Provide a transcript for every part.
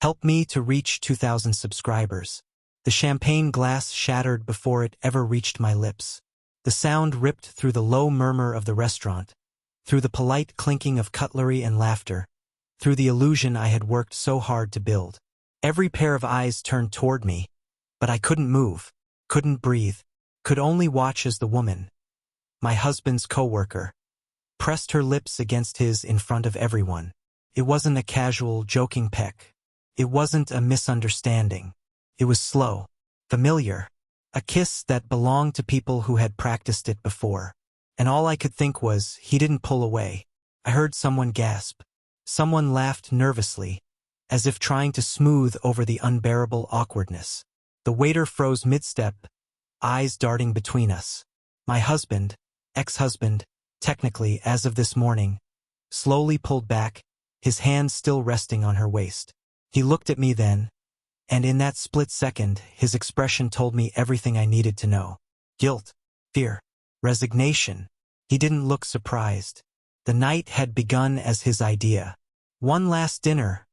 Help me to reach 2,000 subscribers. The champagne glass shattered before it ever reached my lips. The sound ripped through the low murmur of the restaurant, through the polite clinking of cutlery and laughter, through the illusion I had worked so hard to build. Every pair of eyes turned toward me, but I couldn't move, couldn't breathe, could only watch as the woman, my husband's coworker, pressed her lips against his in front of everyone. It wasn't a casual, joking peck. It wasn't a misunderstanding. It was slow, familiar, a kiss that belonged to people who had practiced it before. And all I could think was, he didn't pull away. I heard someone gasp. Someone laughed nervously, as if trying to smooth over the unbearable awkwardness. The waiter froze mid-step, eyes darting between us. My husband, ex-husband, technically as of this morning, slowly pulled back, his hand still resting on her waist. He looked at me then, and in that split second, his expression told me everything I needed to know. Guilt, fear, resignation. He didn't look surprised. The night had begun as his idea. One last dinner,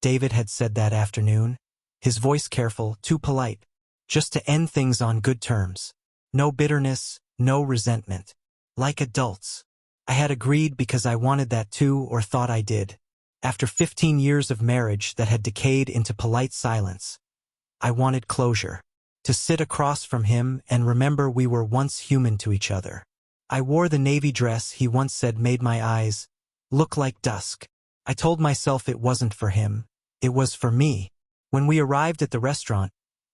David had said that afternoon, his voice careful, too polite, just to end things on good terms. No bitterness, no resentment. Like adults. I had agreed because I wanted that too, or thought I did. After 15 years of marriage that had decayed into polite silence, I wanted closure. To sit across from him and remember we were once human to each other. I wore the navy dress he once said made my eyes look like dusk. I told myself it wasn't for him. It was for me. When we arrived at the restaurant,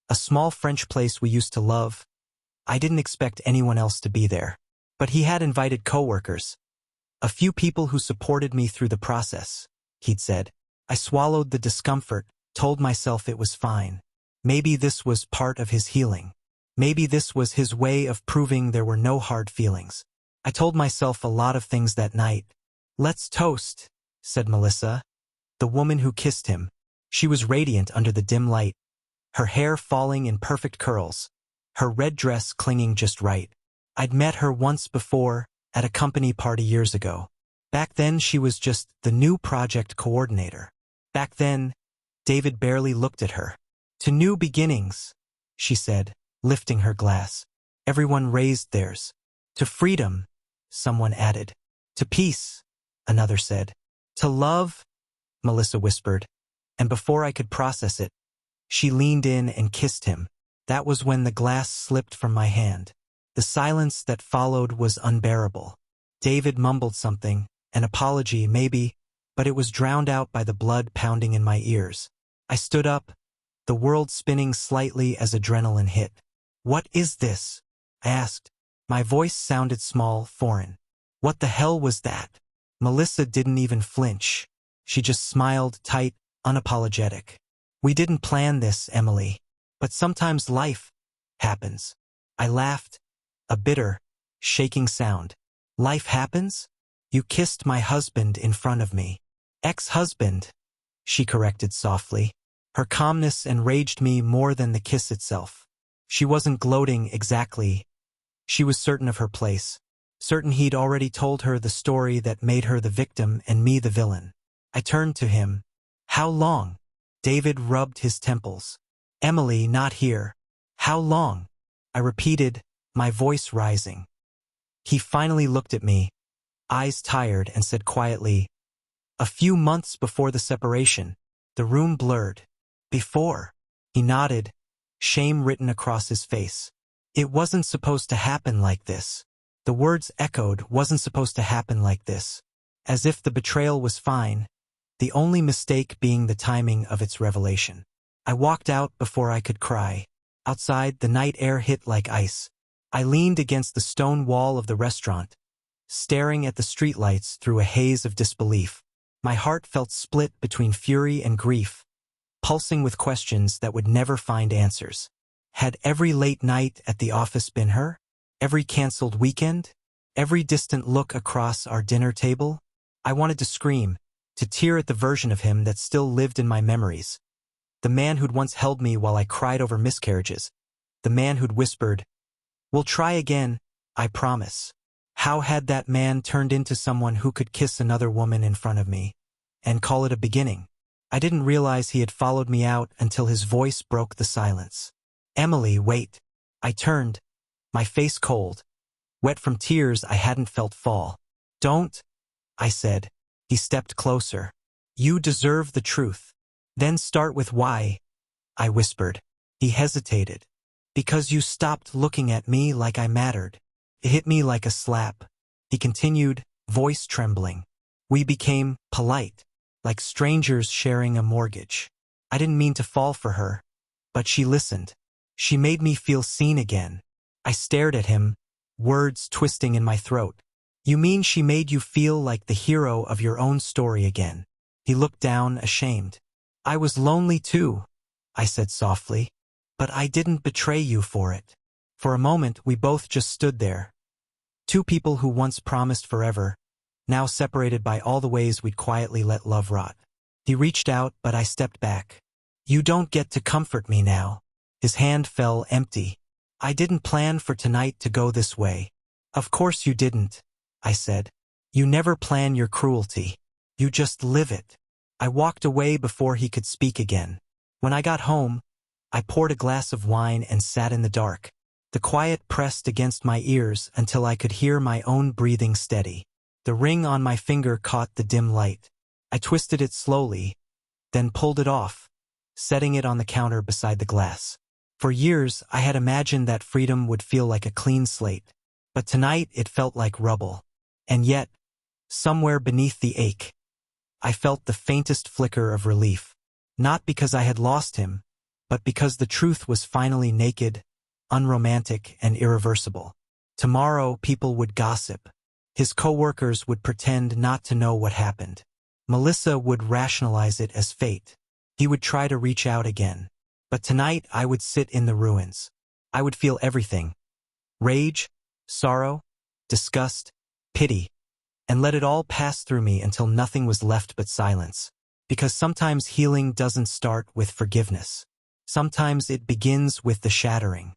a small French place we used to love, I didn't expect anyone else to be there. But he had invited coworkers. A few people who supported me through the process, he'd said. I swallowed the discomfort, told myself it was fine. Maybe this was part of his healing. Maybe this was his way of proving there were no hard feelings. I told myself a lot of things that night. Let's toast, said Melissa, the woman who kissed him. She was radiant under the dim light, her hair falling in perfect curls, her red dress clinging just right. I'd met her once before, at a company party years ago. Back then she was just the new project coordinator. Back then, David barely looked at her. To new beginnings, she said, lifting her glass. Everyone raised theirs. To freedom, someone added. To peace, another said. To love, Melissa whispered. And before I could process it, she leaned in and kissed him. That was when the glass slipped from my hand. The silence that followed was unbearable. David mumbled something, an apology maybe, but it was drowned out by the blood pounding in my ears. I stood up, the world spinning slightly as adrenaline hit. What is this? I asked. My voice sounded small, foreign. What the hell was that? Melissa didn't even flinch. She just smiled, tight, unapologetic. We didn't plan this, Emily. But sometimes life happens. I laughed, a bitter, shaking sound. Life happens? You kissed my husband in front of me. Ex-husband, she corrected softly. Her calmness enraged me more than the kiss itself. She wasn't gloating exactly. She was certain of her place. Certain he'd already told her the story that made her the victim and me the villain. I turned to him. How long? David rubbed his temples. Emily, not here. How long? I repeated, my voice rising. He finally looked at me, eyes tired, and said quietly, a few months before the separation. The room blurred. Before. He nodded, shame written across his face. It wasn't supposed to happen like this. The words echoed, wasn't supposed to happen like this. As if the betrayal was fine, the only mistake being the timing of its revelation. I walked out before I could cry. Outside, the night air hit like ice. I leaned against the stone wall of the restaurant, staring at the streetlights through a haze of disbelief. My heart felt split between fury and grief, pulsing with questions that would never find answers. Had every late night at the office been her? Every canceled weekend? Every distant look across our dinner table? I wanted to scream, to tear at the version of him that still lived in my memories. The man who'd once held me while I cried over miscarriages. The man who'd whispered, "We'll try again, I promise." How had that man turned into someone who could kiss another woman in front of me and call it a beginning? I didn't realize he had followed me out until his voice broke the silence. Emily, wait. I turned, my face cold, wet from tears I hadn't felt fall. Don't, I said. He stepped closer. You deserve the truth. Then start with why, I whispered. He hesitated. Because you stopped looking at me like I mattered. It hit me like a slap. He continued, voice trembling. We became polite, like strangers sharing a mortgage. I didn't mean to fall for her, but she listened. She made me feel seen again. I stared at him, words twisting in my throat. You mean she made you feel like the hero of your own story again? He looked down, ashamed. I was lonely too, I said softly. But I didn't betray you for it. For a moment, we both just stood there. Two people who once promised forever, now separated by all the ways we'd quietly let love rot. He reached out, but I stepped back. You don't get to comfort me now. His hand fell empty. I didn't plan for tonight to go this way. Of course you didn't, I said. You never plan your cruelty. You just live it. I walked away before he could speak again. When I got home, I poured a glass of wine and sat in the dark. The quiet pressed against my ears until I could hear my own breathing steady. The ring on my finger caught the dim light. I twisted it slowly, then pulled it off, setting it on the counter beside the glass. For years, I had imagined that freedom would feel like a clean slate. But tonight, it felt like rubble. And yet, somewhere beneath the ache, I felt the faintest flicker of relief. Not because I had lost him, but because the truth was finally naked, unromantic, and irreversible. Tomorrow, people would gossip. His coworkers would pretend not to know what happened. Melissa would rationalize it as fate. He would try to reach out again. But tonight, I would sit in the ruins. I would feel everything. Rage, sorrow, disgust, pity, and let it all pass through me until nothing was left but silence. Because sometimes healing doesn't start with forgiveness. Sometimes it begins with the shattering.